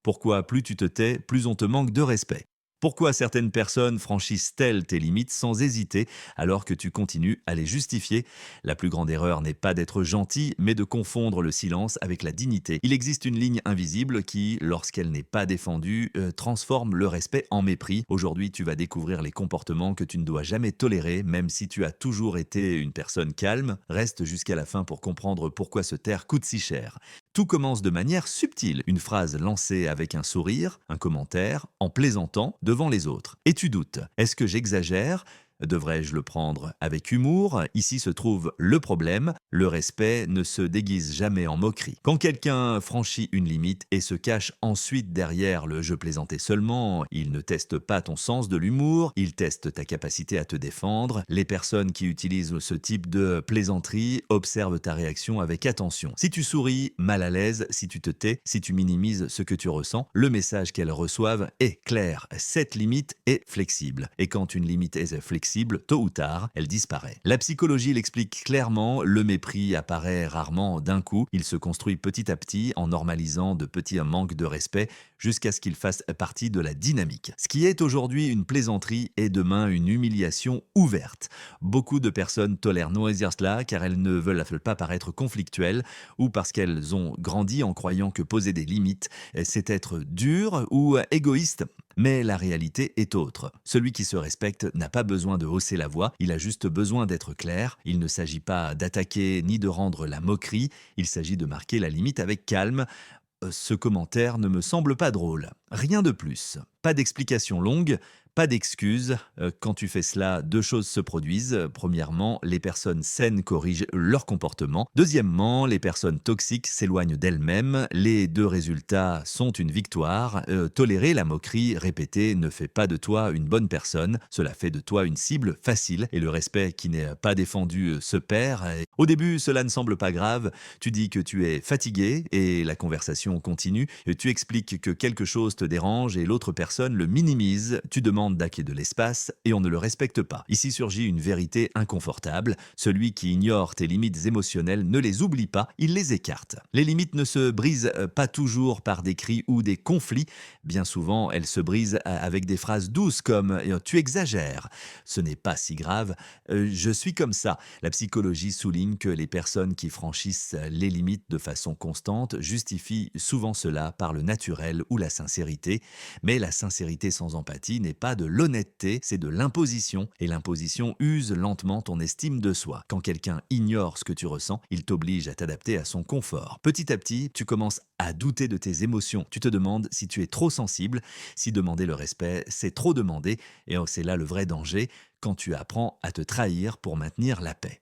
Pourquoi plus tu te tais, plus on te manque de respect? Pourquoi certaines personnes franchissent-elles tes limites sans hésiter alors que tu continues à les justifier? La plus grande erreur n'est pas d'être gentil, mais de confondre le silence avec la dignité. Il existe une ligne invisible qui, lorsqu'elle n'est pas défendue, transforme le respect en mépris. Aujourd'hui, tu vas découvrir les comportements que tu ne dois jamais tolérer, même si tu as toujours été une personne calme. Reste jusqu'à la fin pour comprendre pourquoi se taire coûte si cher. Tout commence de manière subtile, une phrase lancée avec un sourire, un commentaire, en plaisantant devant les autres. Et tu doutes, est-ce que j'exagère? Devrais-je le prendre avec humour? Ici se trouve le problème, le respect ne se déguise jamais en moquerie. Quand quelqu'un franchit une limite et se cache ensuite derrière le «je plaisantais seulement», il ne teste pas ton sens de l'humour, il teste ta capacité à te défendre. Les personnes qui utilisent ce type de plaisanterie observent ta réaction avec attention. Si tu souris, mal à l'aise, si tu te tais, si tu minimises ce que tu ressens, le message qu'elles reçoivent est clair. Cette limite est flexible. Et quand une limite est flexible, tôt ou tard, elle disparaît. La psychologie l'explique clairement, le mépris apparaît rarement d'un coup, il se construit petit à petit en normalisant de petits manques de respect jusqu'à ce qu'il fasse partie de la dynamique. Ce qui est aujourd'hui une plaisanterie est demain une humiliation ouverte. Beaucoup de personnes tolèrent cela car elles ne veulent pas paraître conflictuelles ou parce qu'elles ont grandi en croyant que poser des limites, c'est être dur ou égoïste. Mais la réalité est autre. Celui qui se respecte n'a pas besoin de hausser la voix, il a juste besoin d'être clair. Il ne s'agit pas d'attaquer ni de rendre la moquerie, il s'agit de marquer la limite avec calme. Ce commentaire ne me semble pas drôle. Rien de plus. Pas d'explication longue, pas d'excuses. Quand tu fais cela, deux choses se produisent. Premièrement, les personnes saines corrigent leur comportement. Deuxièmement, les personnes toxiques s'éloignent d'elles-mêmes. Les deux résultats sont une victoire. Tolérer la moquerie répétée ne fait pas de toi une bonne personne. Cela fait de toi une cible facile et le respect qui n'est pas défendu se perd. Au début, cela ne semble pas grave. Tu dis que tu es fatigué et la conversation continue. Tu expliques que quelque chose te dérange et l'autre personne le minimise. Tu demandes d'acquérir de l'espace et on ne le respecte pas. Ici surgit une vérité inconfortable. Celui qui ignore tes limites émotionnelles ne les oublie pas, il les écarte. Les limites ne se brisent pas toujours par des cris ou des conflits. Bien souvent, elles se brisent avec des phrases douces comme Tu exagères. Ce n'est pas si grave. Je suis comme ça. La psychologie souligne que les personnes qui franchissent les limites de façon constante justifient souvent cela par le naturel ou la sincérité. Mais la sincérité sans empathie n'est pas de l'honnêteté, c'est de l'imposition. Et l'imposition use lentement ton estime de soi. Quand quelqu'un ignore ce que tu ressens, il t'oblige à t'adapter à son confort. Petit à petit, tu commences à douter de tes émotions. Tu te demandes si tu es trop sensible, si demander le respect, c'est trop demander. Et c'est là le vrai danger, quand tu apprends à te trahir pour maintenir la paix.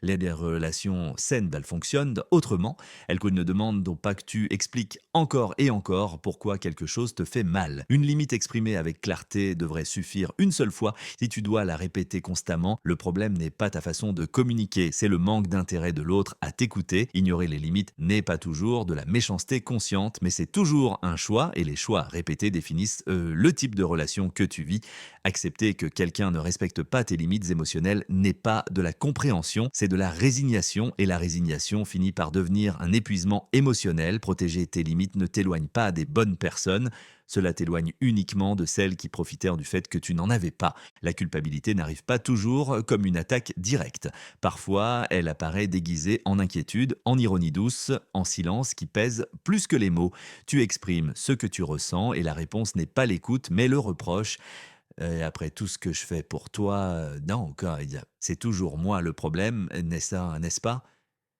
Les relations saines, elles fonctionnent autrement. Elles ne demandent donc pas que tu expliques encore et encore pourquoi quelque chose te fait mal. Une limite exprimée avec clarté devrait suffire une seule fois. Si tu dois la répéter constamment, le problème n'est pas ta façon de communiquer, c'est le manque d'intérêt de l'autre à t'écouter. Ignorer les limites n'est pas toujours de la méchanceté consciente, mais c'est toujours un choix et les choix répétés définissent le type de relation que tu vis. Accepter que quelqu'un ne respecte pas tes limites émotionnelles n'est pas de la compréhension, c'est de la résignation et la résignation finit par devenir un épuisement émotionnel. Protéger tes limites ne t'éloigne pas des bonnes personnes, cela t'éloigne uniquement de celles qui profitèrent du fait que tu n'en avais pas. La culpabilité n'arrive pas toujours comme une attaque directe. Parfois, elle apparaît déguisée en inquiétude, en ironie douce, en silence qui pèse plus que les mots. Tu exprimes ce que tu ressens et la réponse n'est pas l'écoute mais le reproche. Après tout ce que je fais pour toi, non, quoi, c'est toujours moi le problème, n'est-ce pas?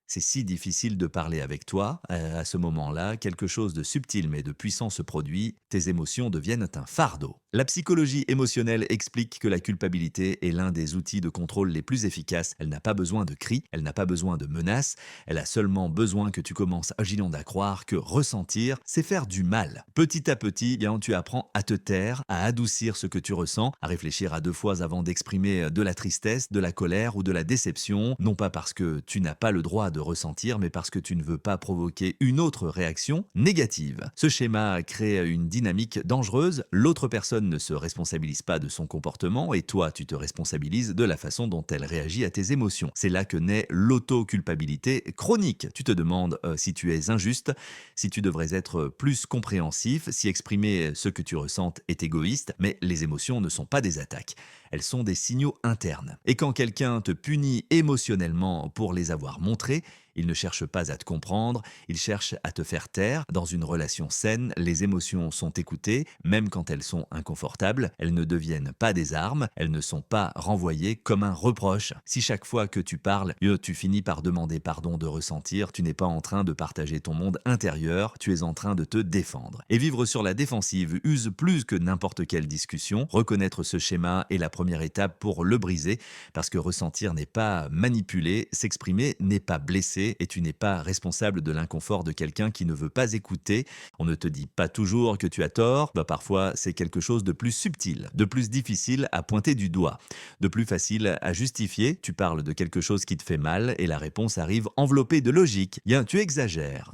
C'est si difficile de parler avec toi, à ce moment-là, quelque chose de subtil mais de puissant se produit, tes émotions deviennent un fardeau. La psychologie émotionnelle explique que la culpabilité est l'un des outils de contrôle les plus efficaces. Elle n'a pas besoin de cris, elle n'a pas besoin de menaces, elle a seulement besoin que tu commences à croire que ressentir, c'est faire du mal. Petit à petit, bien, tu apprends à te taire, à adoucir ce que tu ressens, à réfléchir à deux fois avant d'exprimer de la tristesse, de la colère ou de la déception, non pas parce que tu n'as pas le droit de ressentir, mais parce que tu ne veux pas provoquer une autre réaction négative. Ce schéma crée une dynamique dangereuse. L'autre personne ne se responsabilise pas de son comportement et toi, tu te responsabilises de la façon dont elle réagit à tes émotions. C'est là que naît l'auto-culpabilité chronique. Tu te demandes si tu es injuste, si tu devrais être plus compréhensif, si exprimer ce que tu ressens est égoïste, mais les émotions ne sont pas des attaques. Elles sont des signaux internes. Et quand quelqu'un te punit émotionnellement pour les avoir montrés, il ne cherche pas à te comprendre, il cherche à te faire taire. Dans une relation saine, les émotions sont écoutées, même quand elles sont inconfortables. Elles ne deviennent pas des armes, elles ne sont pas renvoyées comme un reproche. Si chaque fois que tu parles, tu finis par demander pardon de ressentir, tu n'es pas en train de partager ton monde intérieur, tu es en train de te défendre. Et vivre sur la défensive use plus que n'importe quelle discussion. Reconnaître ce schéma est la première étape pour le briser, parce que ressentir n'est pas manipuler, s'exprimer n'est pas blesser, et tu n'es pas responsable de l'inconfort de quelqu'un qui ne veut pas écouter. On ne te dit pas toujours que tu as tort, parfois c'est quelque chose de plus subtil, de plus difficile à pointer du doigt, de plus facile à justifier. Tu parles de quelque chose qui te fait mal et la réponse arrive enveloppée de logique. Bien, tu exagères.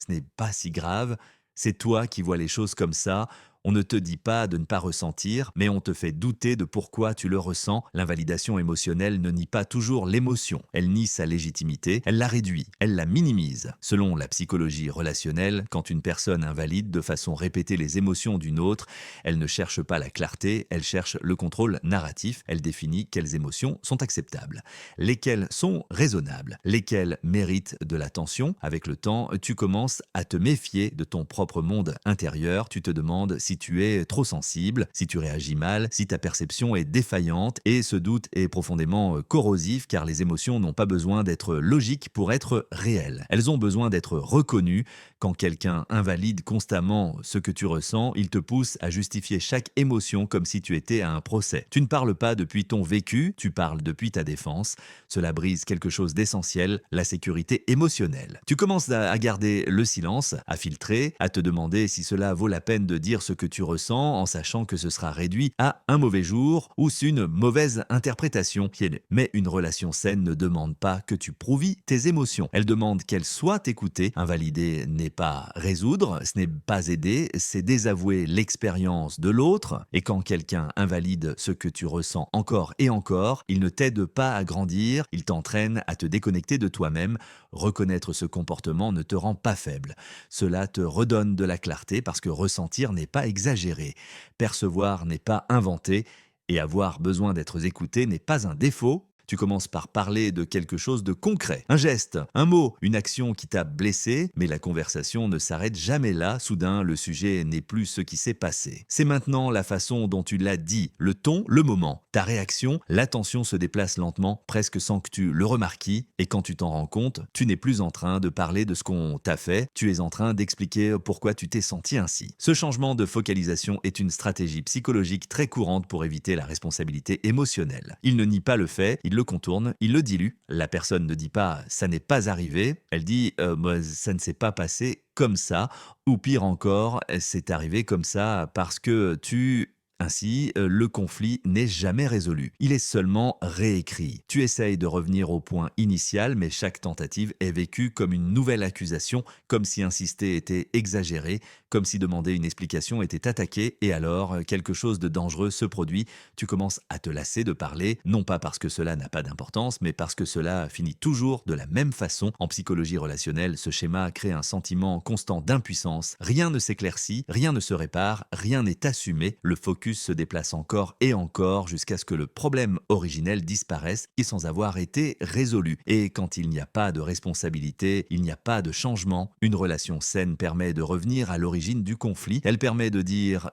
Ce n'est pas si grave, c'est toi qui vois les choses comme ça. On ne te dit pas de ne pas ressentir, mais on te fait douter de pourquoi tu le ressens. L'invalidation émotionnelle ne nie pas toujours l'émotion. Elle nie sa légitimité, elle la réduit, elle la minimise. Selon la psychologie relationnelle, quand une personne invalide de façon répétée les émotions d'une autre, elle ne cherche pas la clarté, elle cherche le contrôle narratif. Elle définit quelles émotions sont acceptables, lesquelles sont raisonnables, lesquelles méritent de l'attention. Avec le temps, tu commences à te méfier de ton propre monde intérieur. Tu te demandes si tu es trop sensible, si tu réagis mal, si ta perception est défaillante, et ce doute est profondément corrosif car les émotions n'ont pas besoin d'être logiques pour être réelles. Elles ont besoin d'être reconnues. Quand quelqu'un invalide constamment ce que tu ressens, il te pousse à justifier chaque émotion comme si tu étais à un procès. Tu ne parles pas depuis ton vécu, tu parles depuis ta défense. Cela brise quelque chose d'essentiel, la sécurité émotionnelle. Tu commences à garder le silence, à filtrer, à te demander si cela vaut la peine de dire ce que tu ressens en sachant que ce sera réduit à un mauvais jour ou une mauvaise interprétation. Mais une relation saine ne demande pas que tu prouves tes émotions. Elle demande qu'elles soient écoutées. Invalider n'est pas résoudre, ce n'est pas aider, c'est désavouer l'expérience de l'autre. Et quand quelqu'un invalide ce que tu ressens encore et encore, il ne t'aide pas à grandir, il t'entraîne à te déconnecter de toi-même. Reconnaître ce comportement ne te rend pas faible. Cela te redonne de la clarté parce que ressentir n'est pas exagéré. Percevoir n'est pas inventé. Et avoir besoin d'être écouté n'est pas un défaut. Tu commences par parler de quelque chose de concret. Un geste, un mot, une action qui t'a blessé, mais la conversation ne s'arrête jamais là. Soudain, le sujet n'est plus ce qui s'est passé. C'est maintenant la façon dont tu l'as dit, le ton, le moment, ta réaction. L'attention se déplace lentement, presque sans que tu le remarques. Et quand tu t'en rends compte, tu n'es plus en train de parler de ce qu'on t'a fait, tu es en train d'expliquer pourquoi tu t'es senti ainsi. Ce changement de focalisation est une stratégie psychologique très courante pour éviter la responsabilité émotionnelle. Il ne nie pas le fait, il le contourne, il le dilue. La personne ne dit pas « ça n'est pas arrivé », elle dit « ça ne s'est pas passé comme ça » ou pire encore « c'est arrivé comme ça parce que tu… » Ainsi, le conflit n'est jamais résolu. Il est seulement réécrit. Tu essayes de revenir au point initial, mais chaque tentative est vécue comme une nouvelle accusation, comme si insister était exagéré, comme si demander une explication était attaqué, et alors quelque chose de dangereux se produit. Tu commences à te lasser de parler, non pas parce que cela n'a pas d'importance, mais parce que cela finit toujours de la même façon. En psychologie relationnelle, ce schéma crée un sentiment constant d'impuissance. Rien ne s'éclaircit, rien ne se répare, rien n'est assumé. Le focus se déplace encore et encore jusqu'à ce que le problème originel disparaisse et sans avoir été résolu. Et quand il n'y a pas de responsabilité, il n'y a pas de changement. Une relation saine permet de revenir à l'origine du conflit. Elle permet de dire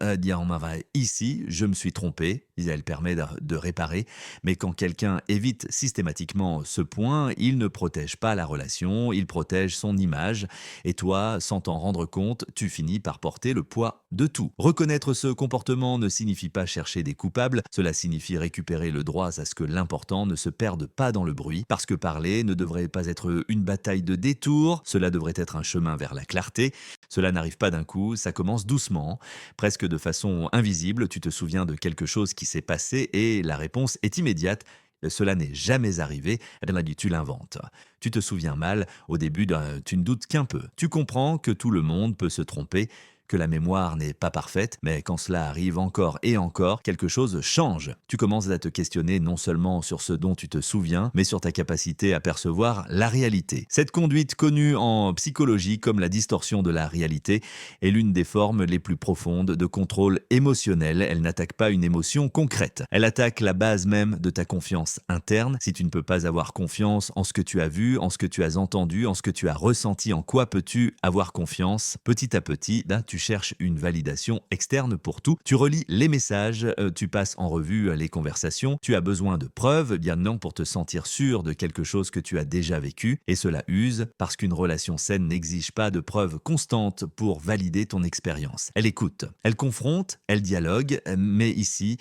ici, je me suis trompé. Elle permet de réparer. Mais quand quelqu'un évite systématiquement ce point, il ne protège pas la relation, il protège son image. Et toi, sans t'en rendre compte, tu finis par porter le poids de tout. Reconnaître ce comportement ne signifie pas chercher des coupables, cela signifie récupérer le droit à ce que l'important ne se perde pas dans le bruit, parce que parler ne devrait pas être une bataille de détours, cela devrait être un chemin vers la clarté. Cela n'arrive pas d'un coup, ça commence doucement, presque de façon invisible. Tu te souviens de quelque chose qui s'est passé et la réponse est immédiate. cela n'est jamais arrivé, eh bien là, tu l'inventes. Tu te souviens mal, au début, tu ne doutes qu'un peu. Tu comprends que tout le monde peut se tromper, que la mémoire n'est pas parfaite, mais quand cela arrive encore et encore, quelque chose change. Tu commences à te questionner non seulement sur ce dont tu te souviens, mais sur ta capacité à percevoir la réalité. Cette conduite connue en psychologie comme la distorsion de la réalité est l'une des formes les plus profondes de contrôle émotionnel. Elle n'attaque pas une émotion concrète. Elle attaque la base même de ta confiance interne. Si tu ne peux pas avoir confiance en ce que tu as vu, en ce que tu as entendu, en ce que tu as ressenti, en quoi peux-tu avoir confiance? Petit à petit, tu cherches une validation externe pour tout. Tu relis les messages, tu passes en revue les conversations. Tu as besoin de preuves, bien non, pour te sentir sûr de quelque chose que tu as déjà vécu. Et cela use parce qu'une relation saine n'exige pas de preuves constantes pour valider ton expérience. Elle écoute, elle confronte, elle dialogue, mais ici,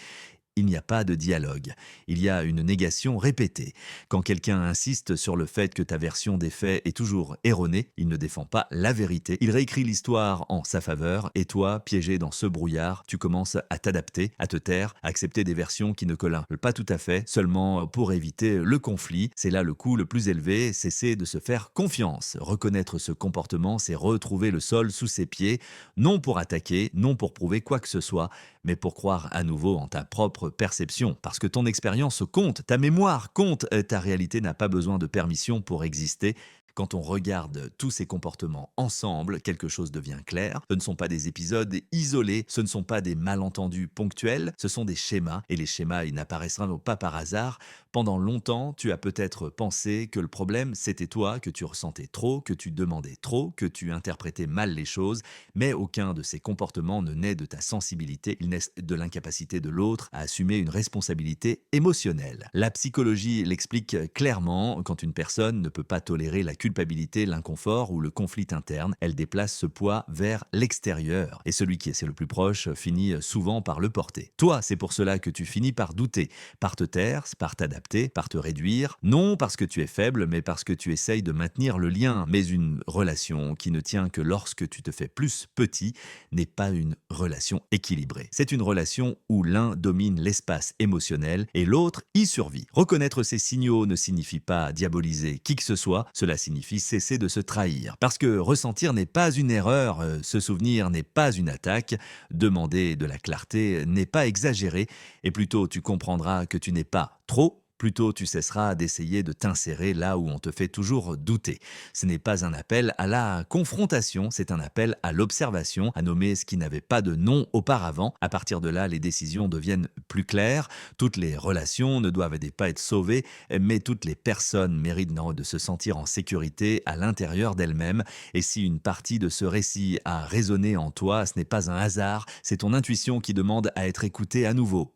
il n'y a pas de dialogue. Il y a une négation répétée. Quand quelqu'un insiste sur le fait que ta version des faits est toujours erronée, il ne défend pas la vérité. Il réécrit l'histoire en sa faveur et toi, piégé dans ce brouillard, tu commences à t'adapter, à te taire, à accepter des versions qui ne collent pas tout à fait, seulement pour éviter le conflit. C'est là le coût le plus élevé, cesser de se faire confiance. Reconnaître ce comportement, c'est retrouver le sol sous ses pieds, non pour attaquer, non pour prouver quoi que ce soit, mais pour croire à nouveau en ta propre perception, parce que ton expérience compte, ta mémoire compte, ta réalité n'a pas besoin de permission pour exister. Quand on regarde tous ces comportements ensemble, quelque chose devient clair. Ce ne sont pas des épisodes isolés, ce ne sont pas des malentendus ponctuels, ce sont des schémas, et les schémas, ils n'apparaîtront pas par hasard. Pendant longtemps, tu as peut-être pensé que le problème, c'était toi, que tu ressentais trop, que tu demandais trop, que tu interprétais mal les choses, mais aucun de ces comportements ne naît de ta sensibilité, il naît de l'incapacité de l'autre à assumer une responsabilité émotionnelle. La psychologie l'explique clairement, quand une personne ne peut pas tolérer la culpabilité, l'inconfort ou le conflit interne, elle déplace ce poids vers l'extérieur. Et celui qui est le plus proche finit souvent par le porter. Toi, c'est pour cela que tu finis par douter, par te taire, par t'adapter, par te réduire. Non parce que tu es faible, mais parce que tu essayes de maintenir le lien. Mais une relation qui ne tient que lorsque tu te fais plus petit n'est pas une relation équilibrée. C'est une relation où l'un domine l'espace émotionnel et l'autre y survit. Reconnaître ces signaux ne signifie pas diaboliser qui que ce soit, cela signifie cesser de se trahir. Parce que ressentir n'est pas une erreur, se souvenir n'est pas une attaque, demander de la clarté n'est pas exagérer, et plutôt tu comprendras que tu n'es pas trop, plus tôt tu cesseras d'essayer de t'insérer là où on te fait toujours douter. Ce n'est pas un appel à la confrontation, c'est un appel à l'observation, à nommer ce qui n'avait pas de nom auparavant. À partir de là, les décisions deviennent plus claires. Toutes les relations ne doivent pas être sauvées, mais toutes les personnes méritent de se sentir en sécurité à l'intérieur d'elles-mêmes. Et si une partie de ce récit a résonné en toi, ce n'est pas un hasard, c'est ton intuition qui demande à être écoutée à nouveau.